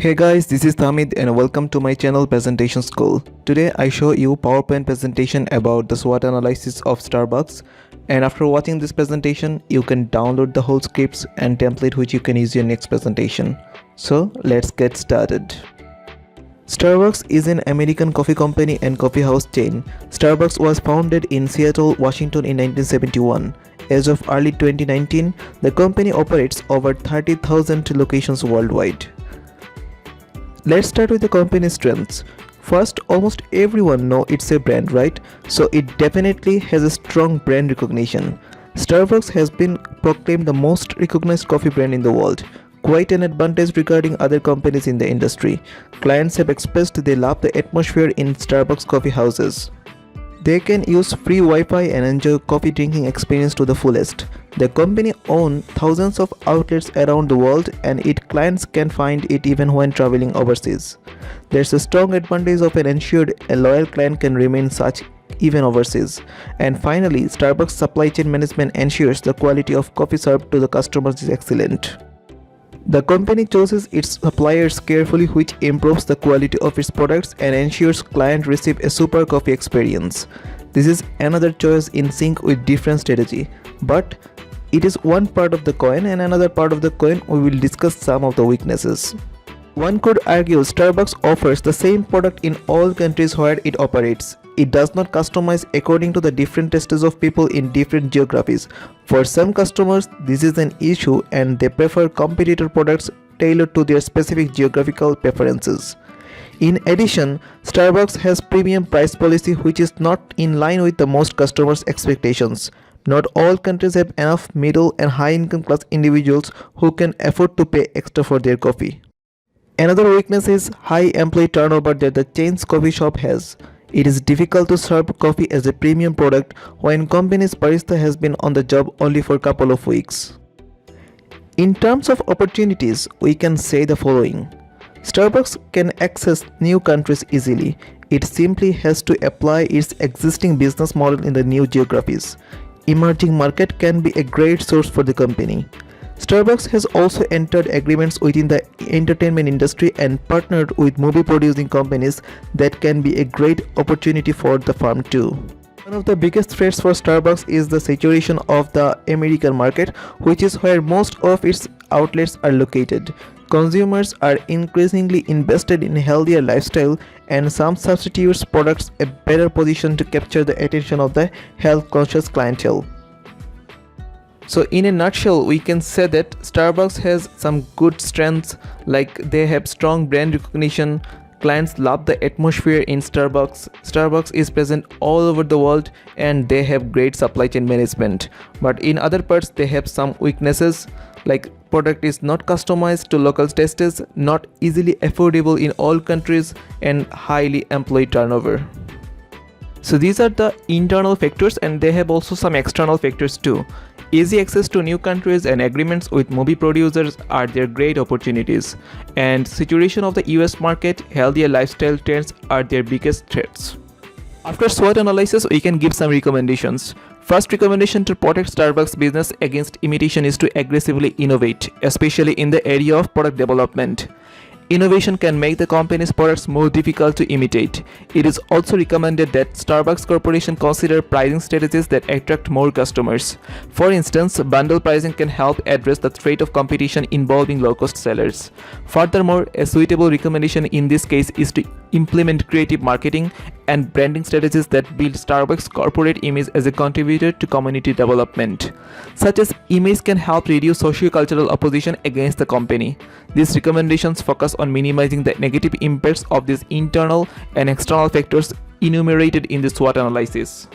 Hey guys, this is Tamid and welcome to my channel Presentation School. Today I show you PowerPoint presentation about the SWOT analysis of Starbucks, and after watching this presentation you can download the whole scripts and template which you can use in your next presentation. So let's get started. Starbucks is an American coffee company and coffee house chain. Starbucks was founded in Seattle, Washington in 1971. As of early 2019, the company operates over 30,000 locations worldwide. Let's start with the company's strengths. First, almost everyone knows it's a brand, right? So it definitely has a strong brand recognition. Starbucks has been proclaimed the most recognized coffee brand in the world. Quite an advantage regarding other companies in the industry. Clients have expressed they love the atmosphere in Starbucks coffee houses. They can use free Wi-Fi and enjoy coffee drinking experience to the fullest. The company owns thousands of outlets around the world and its clients can find it even when traveling overseas. There's a strong advantage of an ensured a loyal client can remain such even overseas. And finally, Starbucks supply chain management ensures the quality of coffee served to the customers is excellent. The company chooses its suppliers carefully, which improves the quality of its products and ensures clients receive a super coffee experience. This is another choice in sync with different strategy, but it is one part of the coin, and another part of the coin we will discuss some of the weaknesses. One could argue Starbucks offers the same product in all countries where it operates. It does not customize according to the different tastes of people in different geographies. For some customers, this is an issue and they prefer competitor products tailored to their specific geographical preferences. In addition, Starbucks has premium price policy which is not in line with the most customers' expectations. Not all countries have enough middle and high income class individuals who can afford to pay extra for their coffee. Another weakness is high employee turnover that the chain's coffee shop has. It is difficult to serve coffee as a premium product when company's barista has been on the job only for a couple of weeks. In terms of opportunities, we can say the following. Starbucks can access new countries easily. It simply has to apply its existing business model in the new geographies. Emerging market can be a great source for the company. Starbucks has also entered agreements within the entertainment industry and partnered with movie producing companies that can be a great opportunity for the firm too. One of the biggest threats for Starbucks is the saturation of the American market, which is where most of its outlets are located. Consumers are increasingly invested in a healthier lifestyle, and some substitutes products a better position to capture the attention of the health-conscious clientele. So in a nutshell, we can say that Starbucks has some good strengths, like they have strong brand recognition, clients love the atmosphere in Starbucks, Starbucks is present all over the world, and they have great supply chain management. But in other parts they have some weaknesses, like product is not customized to local tastes, not easily affordable in all countries, and highly employee turnover. So these are the internal factors, and they have also some external factors too. Easy access to new countries and agreements with movie producers are their great opportunities, and saturation of the US market, healthier lifestyle trends are their biggest threats. After SWOT analysis, we can give some recommendations. First recommendation to protect Starbucks business against imitation is to aggressively innovate, especially in the area of product development. Innovation can make the company's products more difficult to imitate. It is also recommended that Starbucks Corporation consider pricing strategies that attract more customers. For instance, bundle pricing can help address the threat of competition involving low-cost sellers. Furthermore, a suitable recommendation in this case is to implement creative marketing and branding strategies that build Starbucks' corporate image as a contributor to community development. Such as image can help reduce socio-cultural opposition against the company. These recommendations focus on minimizing the negative impacts of these internal and external factors enumerated in the SWOT analysis.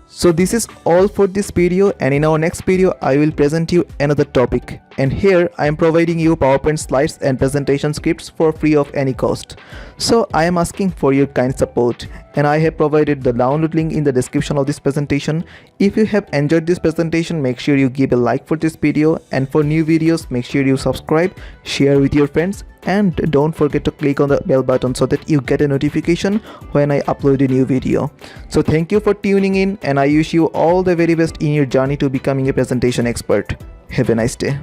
So this is all for this video, and in our next video I will present you another topic, and here I am providing you PowerPoint slides and presentation scripts for free of any cost. So I am asking for your kind support, and I have provided the download link in the description of this presentation. If you have enjoyed this presentation, make sure you give a like for this video, and for new videos make sure you subscribe, share with your friends, and don't forget to click on the bell button so that you get a notification when I upload a new video. So thank you for tuning in, and I wish you all the very best in your journey to becoming a presentation expert. Have a nice day.